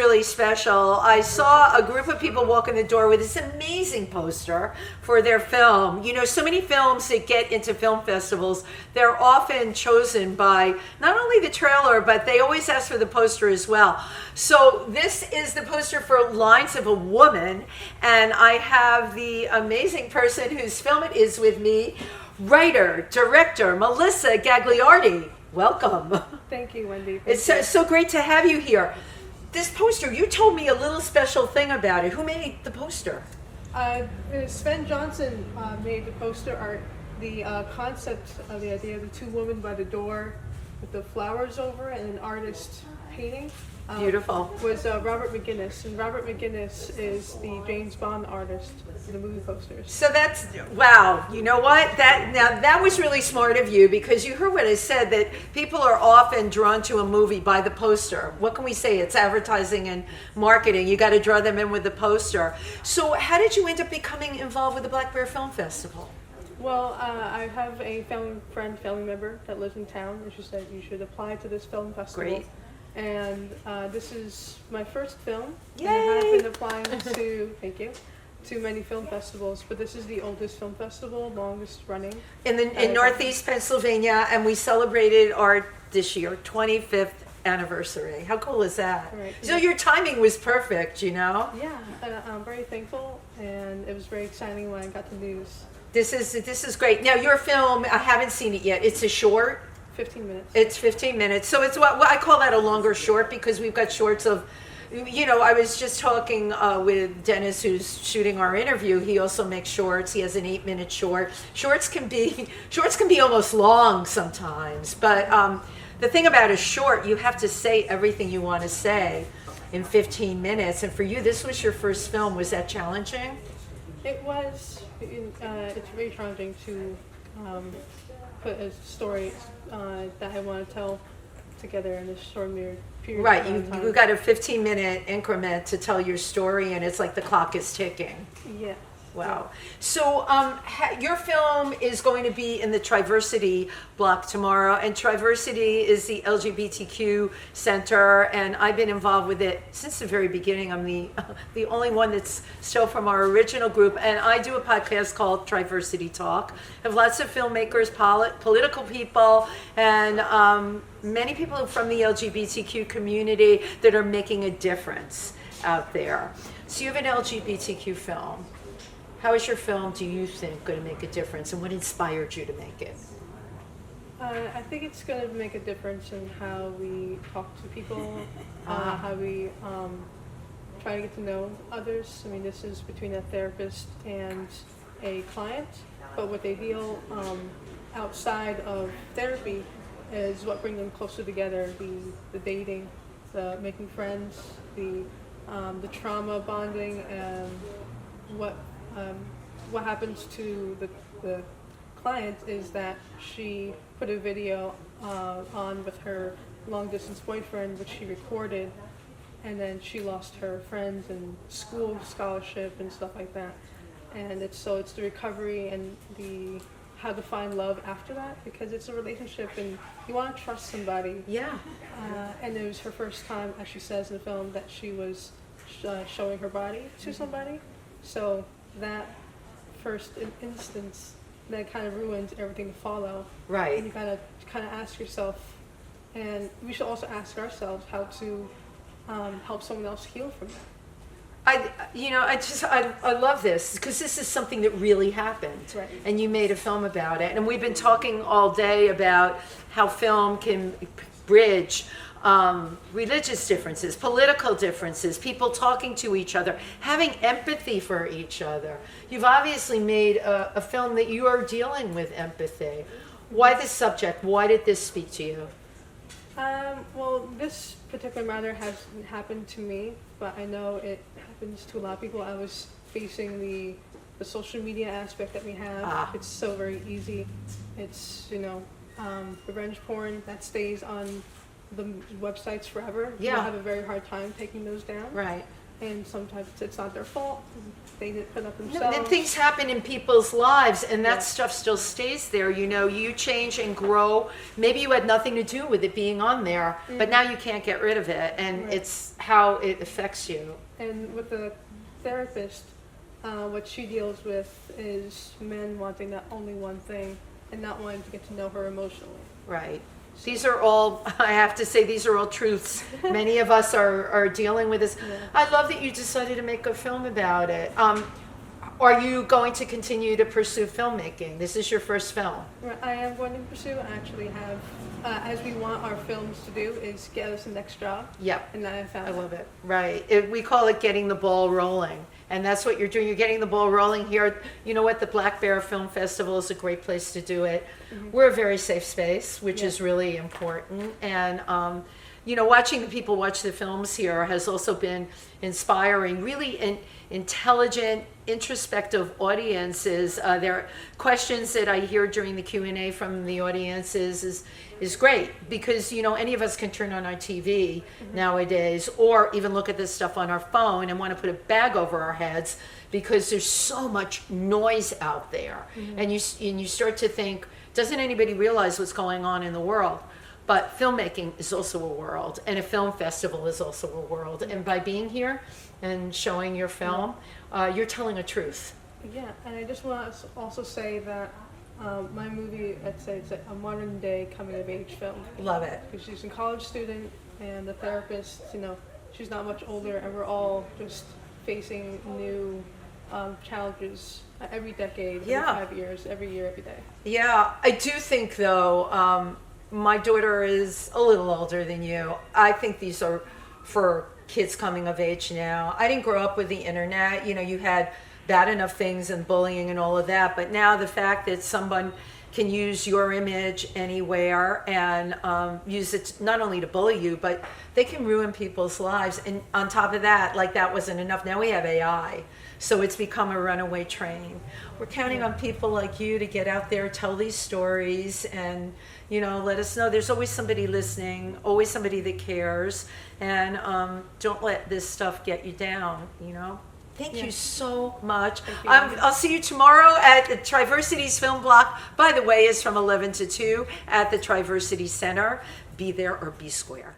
really special. I saw a group of people walk in the door with this amazing poster for their film. You know, so many films that get into film festivals, they're often chosen by not only the trailer, but they always ask for the poster as well. So this is the poster for Lines of a Woman, and I have the amazing person whose film it is with me, writer, director, Melissa Gagliardi. Welcome. Thank you, Wendy. It's so great to have you here. This poster, you told me a little special thing about it. Who made the poster? Sven Johnson made the poster art. The concept of the idea of the two women by the door with the flowers over it and an artist painting. Beautiful. Was Robert McGinnis, and Robert McGinnis is the James Bond artist for the movie posters. So that's, wow, you know what? That was really smart of you, because you heard what I said, that people are often drawn to a movie by the poster. What can we say? It's advertising and marketing. You got to draw them in with the poster. So how did you end up becoming involved with the Black Bear Film Festival? Well, I have a family member that lives in town, and she said you should apply to this film festival. Great. And this is my first film. Yay! And I have been applying to, thank you, to many film festivals, but this is the oldest film festival, longest running. In Northeast Pennsylvania, and we celebrated our, this year, 25th anniversary. How cool is that? Right. So your timing was perfect, you know? Yeah, I'm very thankful, and it was very exciting when I got the news. This is great. Now your film, I haven't seen it yet. It's a short. 15 minutes. It's 15 minutes. So it's what I call that a longer short, because we've got shorts of, you know, I was just talking with Dennis, who's shooting our interview. He also makes shorts. He has an 8-minute short. Shorts can be almost long sometimes. But the thing about a short, you have to say everything you want to say in 15 minutes. And for you, this was your first film. Was that challenging? It was. It's very challenging to put a story that I want to tell together in this short period. Right, you got a 15-minute increment to tell your story, and it's like the clock is ticking. Yeah. Wow. So your film is going to be in the Triversity block tomorrow, and Triversity is the LGBTQ center, and I've been involved with it since the very beginning. I'm the only one that's still from our original group, and I do a podcast called Triversity Talk. I have lots of filmmakers, political people, and many people from the LGBTQ community that are making a difference out there. So you have an LGBTQ film. How is your film, do you think, going to make a difference, and what inspired you to make it? I think it's going to make a difference in how we talk to people, how we try to get to know others. I mean, this is between a therapist and a client, but what they feel outside of therapy is what brings them closer together, the dating, the making friends, the trauma bonding, and what happens to the client is that she put a video on with her long distance boyfriend, which she recorded, and then she lost her friends and school scholarship and stuff like that. And it's the recovery and how to find love after that, because it's a relationship and you want to trust somebody. Yeah. And it was her first time, as she says in the film, that she was showing her body to somebody. So that first instance, that kind of ruins everything to follow. Right. And you kind of ask yourself, and we should also ask ourselves how to help someone else heal from that. I love this, because this is something that really happened. Right. And you made a film about it. And we've been talking all day about how film can bridge religious differences, political differences, people talking to each other, having empathy for each other. You've obviously made a film that you are dealing with empathy. Why this subject? Why did this speak to you? Well, this particular matter hasn't happened to me, but I know it happens to a lot of people. I was facing the social media aspect that we have. It's so very easy. It's, revenge porn that stays on the websites forever. Yeah. You'll have a very hard time taking those down. Right. and sometimes it's not their fault. They didn't put up No, themselves. and things happen in people's lives, and that Yeah. stuff still stays there. You know, you change and grow. Maybe you had nothing to do with it being on there, but now you can't get rid of it, and Right. it's how it affects you. And with the therapist, what she deals with is men wanting that only one thing and not wanting to get to know her emotionally. Right. These are all, I have to say, these are all truths. Many of us are dealing with this. Yeah. I love that you decided to make a film about it. Are you going to continue to pursue filmmaking? This is your first film. Right, I am going to pursue and actually have, as we want our films to do, is get us the next job. Yep. And I found I love it. Right. We call it getting the ball rolling. And that's what you're doing. You're getting the ball rolling here. You know what? The Black Bear Film Festival is a great place to do it. We're a very safe space, which Yeah. is really important. And, you know, watching the people watch the films here has also been inspiring. Really intelligent, introspective audiences. There are questions that I hear during the Q&A from the audiences is great, because, you know, any of us can turn on our TV nowadays, or even look at this stuff on our phone and want to put a bag over our heads, because there's so much noise out there. And you start to think, doesn't anybody realize what's going on in the world? But filmmaking is also a world, and a film festival is also a world. And by being here and showing your film, you're telling a truth. Yeah, and I just want to also say that my movie, I'd say it's a modern day coming of age film. Love it. Because she's a college student, and the therapist, you know, she's not much older, and we're all just facing new challenges every decade, every Yeah. 5 years, every year, every day. Yeah, I do think, though, my daughter is a little older than you. I think these are for kids coming of age now. I didn't grow up with the internet. You know, you had bad enough things and bullying and all of that, but now the fact that someone can use your image anywhere and use it not only to bully you, but they can ruin people's lives. And on top of that, like that wasn't enough, now we have AI. So it's become a runaway train. We're counting on people like you to get out there, tell these stories, and, you know, let us know there's always somebody listening, always somebody that cares, and don't let this stuff get you down, you know? Thank you so much. Thank you. I'll see you tomorrow at the Triversity's Film Block. By the way, is from 11 to 2 at the Triversity Center. Be there or be square.